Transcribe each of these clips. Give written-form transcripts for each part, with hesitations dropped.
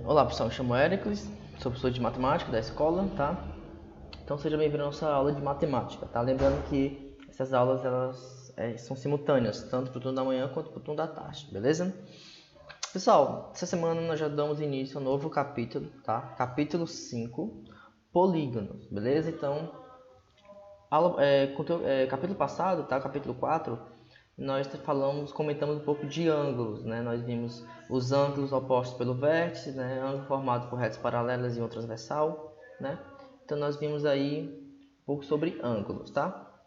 Olá pessoal, eu chamo Éricles, sou professor de matemática da escola, tá? Então seja bem-vindo à nossa aula de matemática, tá? Lembrando que essas aulas elas são simultâneas, tanto para o turno da manhã quanto para o turno da tarde, beleza? Pessoal, essa semana nós já damos início a um novo capítulo, tá? Capítulo 5, polígonos, beleza? Então, capítulo passado, tá? Capítulo 4, nós comentamos um pouco de ângulos, né? Nós vimos os ângulos opostos pelo vértice, né? Ângulo formado por retas paralelas e um transversal, né? Então nós vimos aí um pouco sobre ângulos, tá?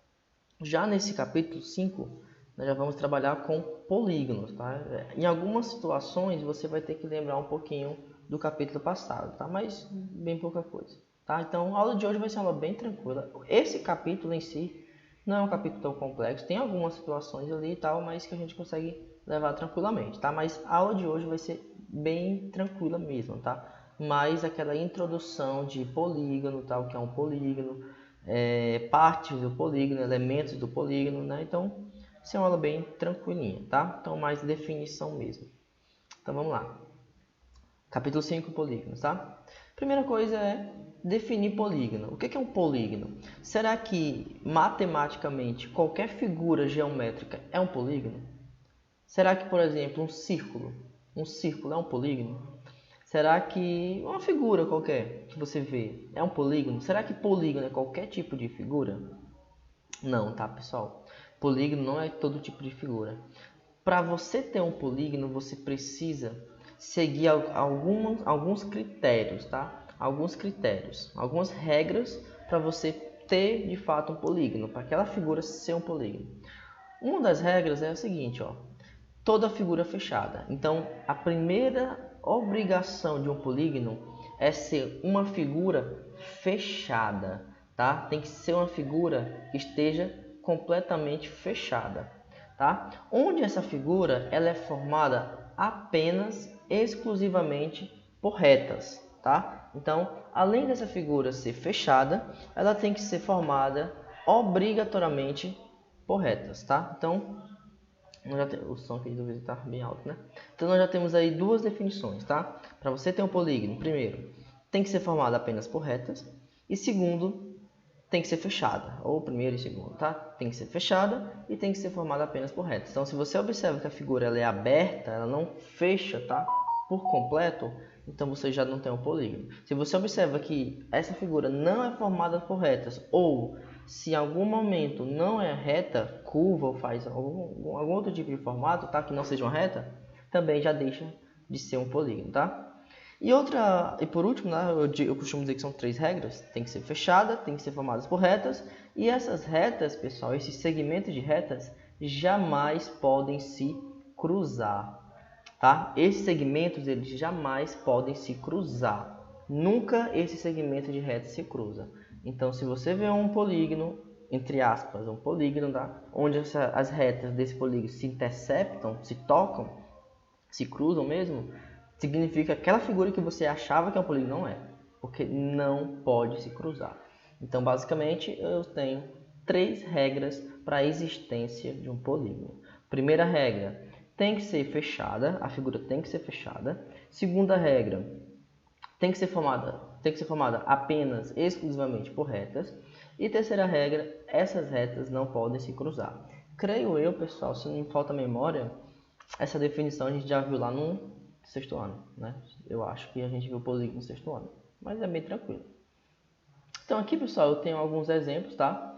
Já nesse capítulo 5, nós já vamos trabalhar com polígonos, tá? Em algumas situações você vai ter que lembrar um pouquinho do capítulo passado, tá? Mas bem pouca coisa, tá? Então a aula de hoje vai ser uma aula bem tranquila. Esse capítulo em si não é um capítulo tão complexo, tem algumas situações ali e tal, mas que a gente consegue levar tranquilamente, tá? Mas a aula de hoje vai ser bem tranquila mesmo, tá? Mais aquela introdução de polígono, tal, que é um polígono, partes do polígono, elementos do polígono, né? Então, isso é uma aula bem tranquilinha, tá? Então, mais definição mesmo. Então, vamos lá. Capítulo 5, polígonos, tá? Primeira coisa é definir polígono. O que é um polígono? Será que, matematicamente, qualquer figura geométrica é um polígono? Será que, por exemplo, um círculo é um polígono? Será que uma figura qualquer que você vê é um polígono? Será que polígono é qualquer tipo de figura? Não, tá, pessoal? Polígono não é todo tipo de figura. Para você ter um polígono, você precisa seguir alguns critérios, tá? Algumas regras para você ter de fato um polígono, para aquela figura ser um polígono. Uma das regras é a seguinte, ó: toda figura fechada. Então, a primeira obrigação de um polígono é ser uma figura fechada, tá? Tem que ser uma figura que esteja completamente fechada, tá? Onde essa figura ela é formada apenas exclusivamente por retas, tá? Então, além dessa figura ser fechada, ela tem que ser formada obrigatoriamente por retas, tá? Então, o som aqui do vídeo está bem alto, né? Então nós já temos aí duas definições, tá? Para você ter um polígono, primeiro, tem que ser formado apenas por retas, e segundo, tem que ser fechada, ou primeiro e segundo, tá? Tem que ser fechada e tem que ser formada apenas por retas. Então, se você observa que a figura ela é aberta, ela não fecha, tá? Por completo, então você já não tem um polígono. Se você observa que essa figura não é formada por retas, ou se em algum momento não é reta, curva ou faz algum outro tipo de formato, tá? Que não seja uma reta, também já deixa de ser um polígono, tá? E por último, né, eu costumo dizer que são 3 regras. Tem que ser fechada, tem que ser formadas por retas. E essas retas, pessoal, esses segmentos de retas, jamais podem se cruzar, tá? Esses segmentos, eles jamais podem se cruzar. Nunca esse segmento de reta se cruza. Então, se você vê um polígono, entre aspas, um polígono, tá? Onde as retas desse polígono se interceptam, se tocam, se cruzam mesmo, significa que aquela figura que você achava que é um polígono não é, porque não pode se cruzar. Então, basicamente, eu tenho 3 regras para a existência de um polígono. Primeira regra, tem que ser fechada, a figura tem que ser fechada. Segunda regra, tem que ser formada apenas, exclusivamente por retas. E terceira regra, essas retas não podem se cruzar. Creio eu, pessoal, se não me falta memória, essa definição a gente já viu lá no 6º ano, né? Eu acho que a gente viu o polígono no 6º ano, mas é bem tranquilo. Então aqui, pessoal, eu tenho alguns exemplos, tá?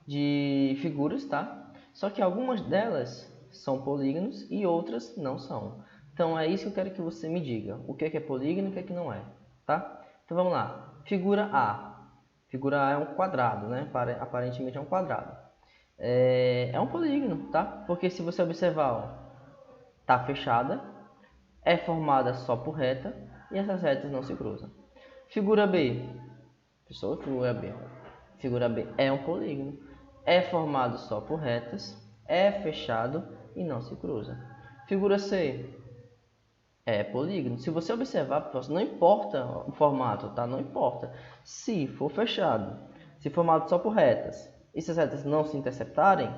De figuras, tá? Só que algumas delas são polígonos e outras não são. Então é isso que eu quero que você me diga. O que é polígono e o que é que não é, tá? Então vamos lá. Figura A. Figura A é um quadrado, né? Aparentemente é um quadrado. É um polígono, tá? Porque se você observar, ó, tá fechada, é formada só por reta e essas retas não se cruzam. Figura B. Pessoal, figura B. Figura B é um polígono. É formado só por retas, é fechado e não se cruza. Figura C é polígono. Se você observar, não importa o formato, tá? Não importa. Se for fechado, se formado só por retas e se as retas não se interceptarem,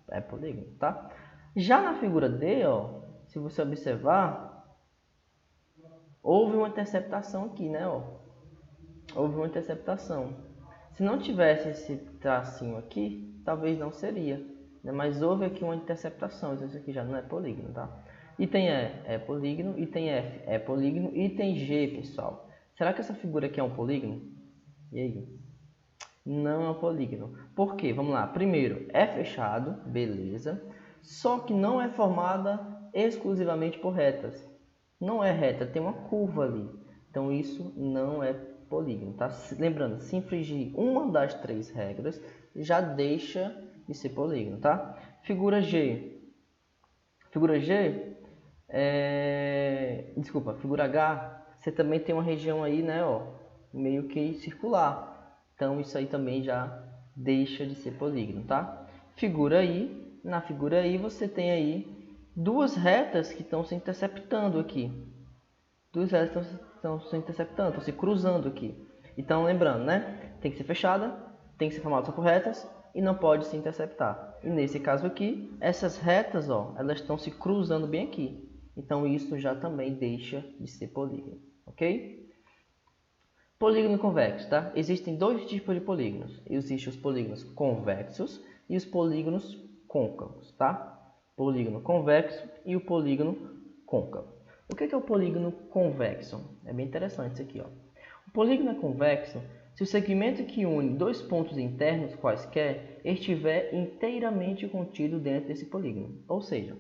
é polígono, tá? Já na figura D, ó, se você observar, houve uma interceptação aqui, né? Ó. Houve uma interceptação. Se não tivesse esse tracinho aqui, talvez não seria, né? Mas houve aqui uma interceptação, então isso aqui já não é polígono, tá? Item E é polígono, item F é polígono, item G, pessoal. Será que essa figura aqui é um polígono? E aí? Não é um polígono. Por quê? Vamos lá. Primeiro, é fechado, beleza. Só que não é formada exclusivamente por retas. Não é reta, tem uma curva ali. Então isso não é polígono, tá? Lembrando, se infringir uma das 3 regras, já deixa de ser polígono, tá? Figura G. Figura G, desculpa, figura H, você também tem uma região aí, né, ó, meio que circular. Então isso aí também já deixa de ser polígono, tá? Figura I, na figura I você tem aí duas retas que estão se interceptando aqui. Duas retas estão se interceptando, estão se cruzando aqui. Então lembrando, né, tem que ser fechada, tem que ser formada só por retas e não pode se interceptar. E nesse caso aqui, essas retas, ó, elas estão se cruzando bem aqui. Então isso já também deixa de ser polígono, ok? Polígono convexo, tá? Existem 2 tipos de polígonos. Existem os polígonos convexos e os polígonos côncavos, tá? Polígono convexo e o polígono côncavo. O que é o polígono convexo? É bem interessante isso aqui, ó. O polígono é convexo se o segmento que une 2 pontos internos quaisquer estiver inteiramente contido dentro desse polígono. Ou seja,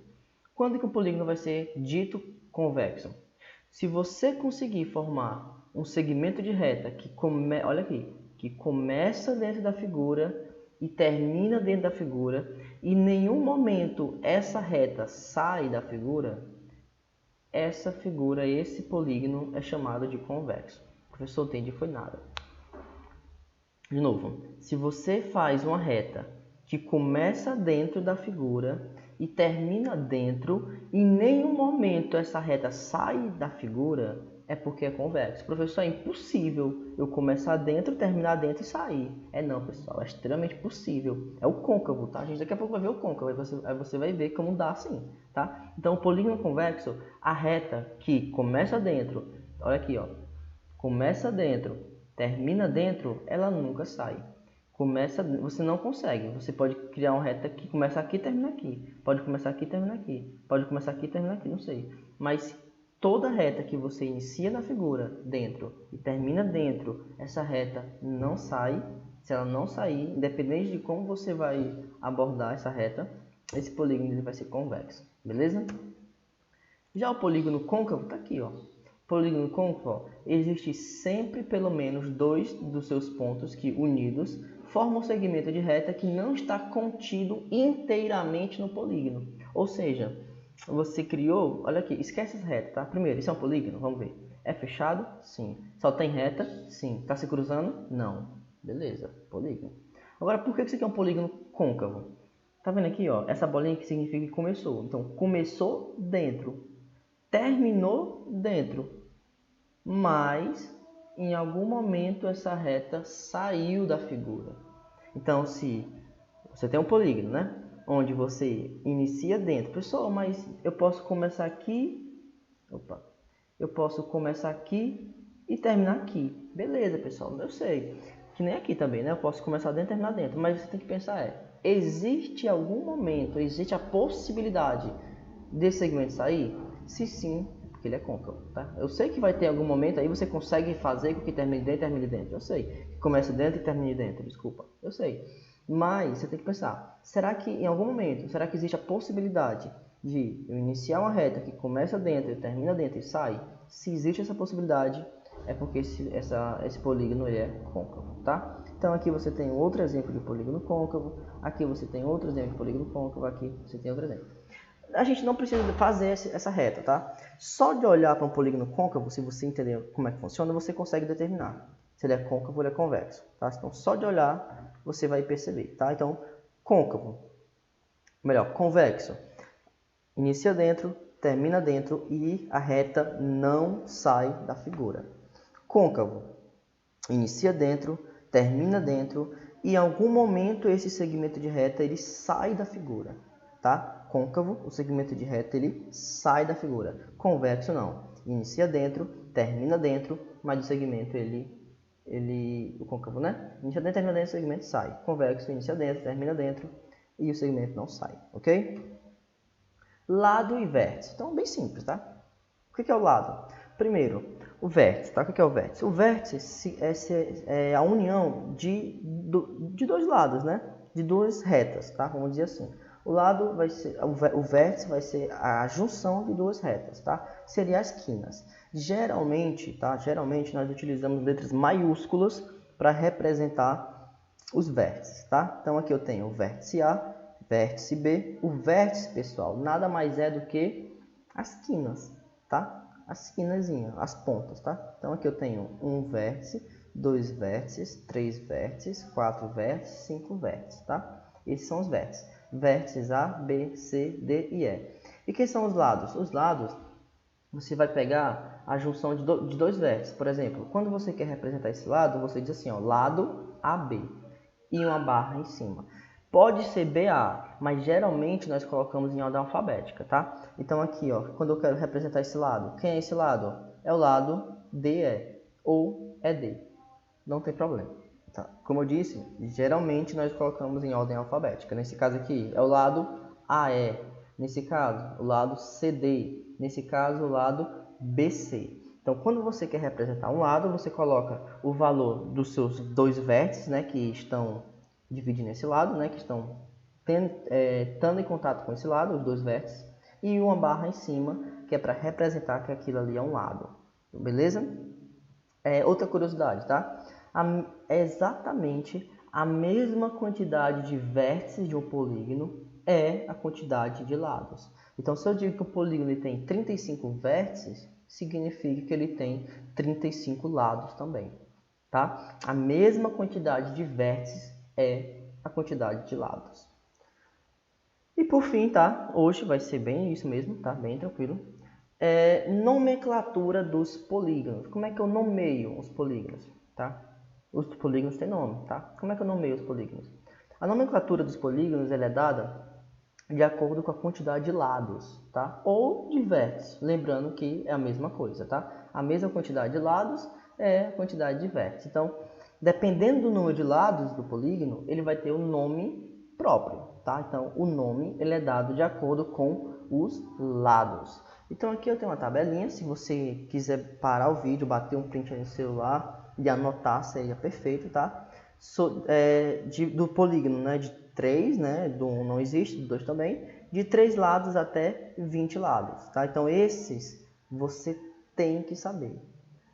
quando que o polígono vai ser dito convexo? Se você conseguir formar um segmento de reta que olha aqui, que começa dentro da figura e termina dentro da figura, e em nenhum momento essa reta sai da figura, essa figura, esse polígono é chamado de convexo. O professor entendi foi nada. De novo, se você faz uma reta que começa dentro da figura e termina dentro, e em nenhum momento essa reta sai da figura, é porque é convexo. Professor, é impossível eu começar dentro, terminar dentro e sair. Não, pessoal, é extremamente possível. É o côncavo, tá? A gente daqui a pouco vai ver o côncavo, aí você vai ver como dá assim, tá? Então, o polígono convexo, a reta que começa dentro, olha aqui, ó, começa dentro, termina dentro, ela nunca sai. Você não consegue. Você pode criar uma reta que começa aqui e termina aqui. Pode começar aqui e termina aqui. Pode começar aqui e termina aqui, não sei. Mas toda reta que você inicia na figura dentro e termina dentro, essa reta não sai. Se ela não sair, independente de como você vai abordar essa reta, esse polígono ele vai ser convexo. Beleza? Já o polígono côncavo está aqui, ó. Polígono côncavo, existe sempre pelo menos 2 dos seus pontos que, unidos, formam um segmento de reta que não está contido inteiramente no polígono. Ou seja, você criou, olha aqui, esquece essa reta, tá? Primeiro, isso é um polígono? Vamos ver. É fechado? Sim. Só tem reta? Sim. Está se cruzando? Não. Beleza, polígono. Agora, por que isso aqui é um polígono côncavo? Tá vendo aqui, ó? Essa bolinha que significa que começou. Então, começou dentro, terminou dentro, mas em algum momento essa reta saiu da figura. Então, se você tem um polígono, né, onde você inicia dentro, pessoal, mas eu posso começar aqui, eu posso começar aqui e terminar aqui. Beleza, pessoal, eu sei. Que nem aqui também, né? Eu posso começar dentro e terminar dentro, mas você tem que pensar existe algum momento, existe a possibilidade desse segmento sair? Se sim, porque ele é côncavo, tá? Eu sei que vai ter algum momento aí você consegue fazer com que termine dentro e termine dentro. Eu sei. Que comece dentro e termine dentro, desculpa. Eu sei. Mas você tem que pensar, será que em algum momento, será que existe a possibilidade de eu iniciar uma reta que começa dentro e termina dentro e sai? Se existe essa possibilidade, é porque esse polígono ele é côncavo, tá? Então aqui você tem outro exemplo de polígono côncavo, aqui você tem outro exemplo de polígono côncavo, aqui você tem outro exemplo. A gente não precisa fazer essa reta, tá? Só de olhar para um polígono côncavo, se você entender como é que funciona, você consegue determinar se ele é côncavo ou ele é convexo, tá? Então só de olhar você vai perceber, tá? Então côncavo, melhor, convexo, inicia dentro, termina dentro e a reta não sai da figura. Côncavo, inicia dentro, termina dentro e em algum momento esse segmento de reta ele sai da figura, tá? Côncavo, o segmento de reta ele sai da figura. Convexo não, inicia dentro, termina dentro, mas o segmento o côncavo, né? Inicia dentro, termina dentro, o segmento sai. Convexo inicia dentro, termina dentro e o segmento não sai, ok? Lado e vértice. Então, bem simples, tá? O que é o lado? Primeiro, o vértice, tá? O que é o vértice? O vértice é a união de dois lados, né? De duas retas, tá? Vamos dizer assim. O vértice vai ser a junção de duas retas, tá? Seria as quinas. Geralmente, tá? Geralmente nós utilizamos letras maiúsculas para representar os vértices, tá? Então aqui eu tenho o vértice A, vértice B. O vértice, pessoal, nada mais é do que as quinas, tá? As quinazinhas, as pontas, tá? Então aqui eu tenho um vértice, dois vértices, três vértices, quatro vértices, cinco vértices, tá? Esses são os vértices. Vértices A, B, C, D e E. E quem são os lados? Os lados, você vai pegar a junção de dois vértices. Por exemplo, quando você quer representar esse lado, você diz assim, ó, lado AB e uma barra em cima. Pode ser BA, mas geralmente nós colocamos em ordem alfabética, tá? Então aqui, ó, quando eu quero representar esse lado, quem é esse lado? É o lado DE ou ED. Não tem problema, tá? Como eu disse, geralmente nós colocamos em ordem alfabética. Nesse caso aqui, é o lado AE. Nesse caso, o lado CD. Nesse caso, o lado BC. Então, quando você quer representar um lado, você coloca o valor dos seus dois vértices, né, que estão dividindo esse lado, né, que estão estando em contato com esse lado, os dois vértices, e uma barra em cima, que é para representar que aquilo ali é um lado. Beleza? Outra curiosidade, tá? É exatamente a mesma quantidade de vértices de um polígono é a quantidade de lados. Então, se eu digo que o polígono tem 35 vértices, significa que ele tem 35 lados também, tá? A mesma quantidade de vértices é a quantidade de lados. E por fim, tá? Hoje vai ser bem isso mesmo, tá? Bem tranquilo. Nomenclatura dos polígonos. Como é que eu nomeio os polígonos, tá? Os polígonos têm nome, tá? Como é que eu nomeio os polígonos? A nomenclatura dos polígonos ela é dada de acordo com a quantidade de lados, tá? Ou de vértices, lembrando que é a mesma coisa, tá? A mesma quantidade de lados é a quantidade de vértices. Então, dependendo do número de lados do polígono, ele vai ter um nome próprio, tá? Então, o nome ele é dado de acordo com os lados. Então, aqui eu tenho uma tabelinha. Se você quiser parar o vídeo, bater um print aí no celular e anotar, seria perfeito, tá? Do polígono, né? De 3, né? Do 1 não existe, do 2 também. De 3 lados até 20 lados, tá? Então, esses você tem que saber,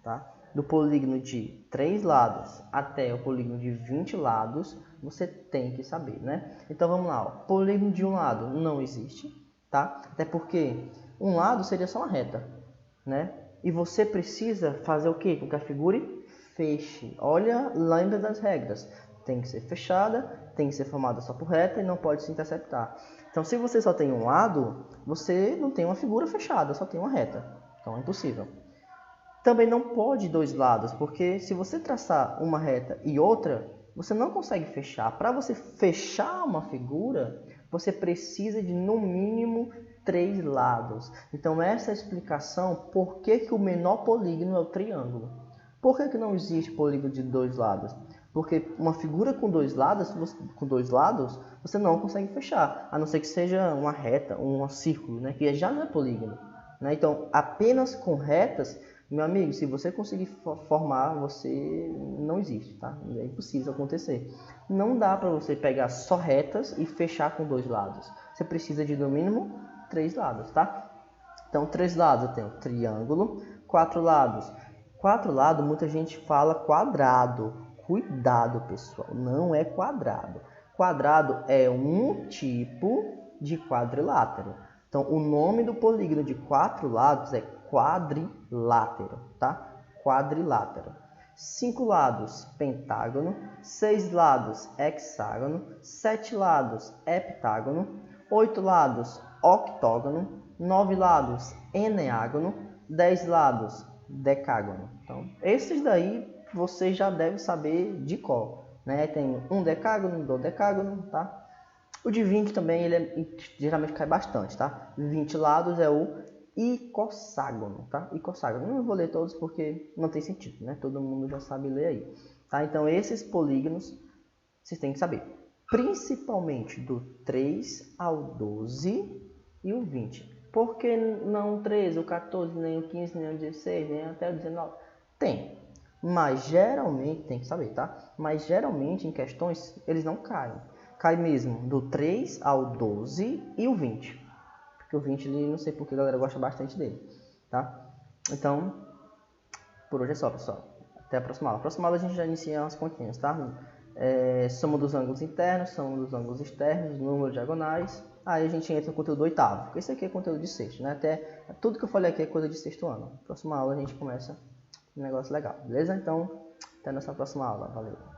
tá? Do polígono de 3 lados até o polígono de 20 lados, você tem que saber, né? Então, vamos lá. Ó. Polígono de um lado não existe, tá? Até porque um lado seria só uma reta, né? E você precisa fazer o quê? Com que a figura feche. Olha, lembra das regras. Tem que ser fechada, tem que ser formada só por reta e não pode se interceptar. Então, se você só tem um lado, você não tem uma figura fechada, só tem uma reta. Então, é impossível. Também não pode dois lados, porque se você traçar uma reta e outra, você não consegue fechar. Para você fechar uma figura, você precisa de, no mínimo, 3 lados. Então, essa é a explicação por que o menor polígono é o triângulo. Por que não existe polígono de 2 lados? Porque uma figura com 2 lados, você não consegue fechar, a não ser que seja uma reta, um círculo, né? Que já não é polígono. Né? Então, apenas com retas, meu amigo, se você conseguir formar, você não existe, tá? É impossível acontecer. Não dá para você pegar só retas e fechar com 2 lados. Você precisa de, no mínimo, 3 lados, tá? Então, 3 lados eu tenho triângulo, 4 lados. 4 lados, muita gente fala quadrado. Cuidado, pessoal, não é quadrado. Quadrado é um tipo de quadrilátero. Então, o nome do polígono de 4 lados é quadrilátero, tá? Quadrilátero. 5 lados, pentágono. 6 lados, hexágono. 7 lados, heptágono. 8 lados, octógono. 9 lados, eneágono. 10 lados, decágono. Então, esses daí você já deve saber de cor, né? Tem um decágono, dodecágono, tá? O de 20 também, ele geralmente cai bastante, tá? 20 lados é o icosságono, tá? Icosságono. Não vou ler todos porque não tem sentido, né? Todo mundo já sabe ler aí, tá? Então, esses polígonos, vocês têm que saber. Principalmente do 3 ao 12 e o 20. Por que não o 13, o 14, nem o 15, nem o 16, nem até o 19? Tem. Mas geralmente, tem que saber, tá? Mas geralmente em questões, eles não caem. Cai mesmo do 3 ao 12 e o 20. Porque o 20, ele, não sei porque a galera gosta bastante dele, tá? Então, por hoje é só, pessoal. Até a próxima aula. Na próxima aula a gente já inicia as continhas, tá? Soma dos ângulos internos, soma dos ângulos externos, número de diagonais. Aí a gente entra no conteúdo do oitavo, porque esse aqui é conteúdo de sexto, né? Até tudo que eu falei aqui é coisa de sexto ano. Na próxima aula a gente começa um negócio legal, beleza? Então, até a nossa próxima aula. Valeu!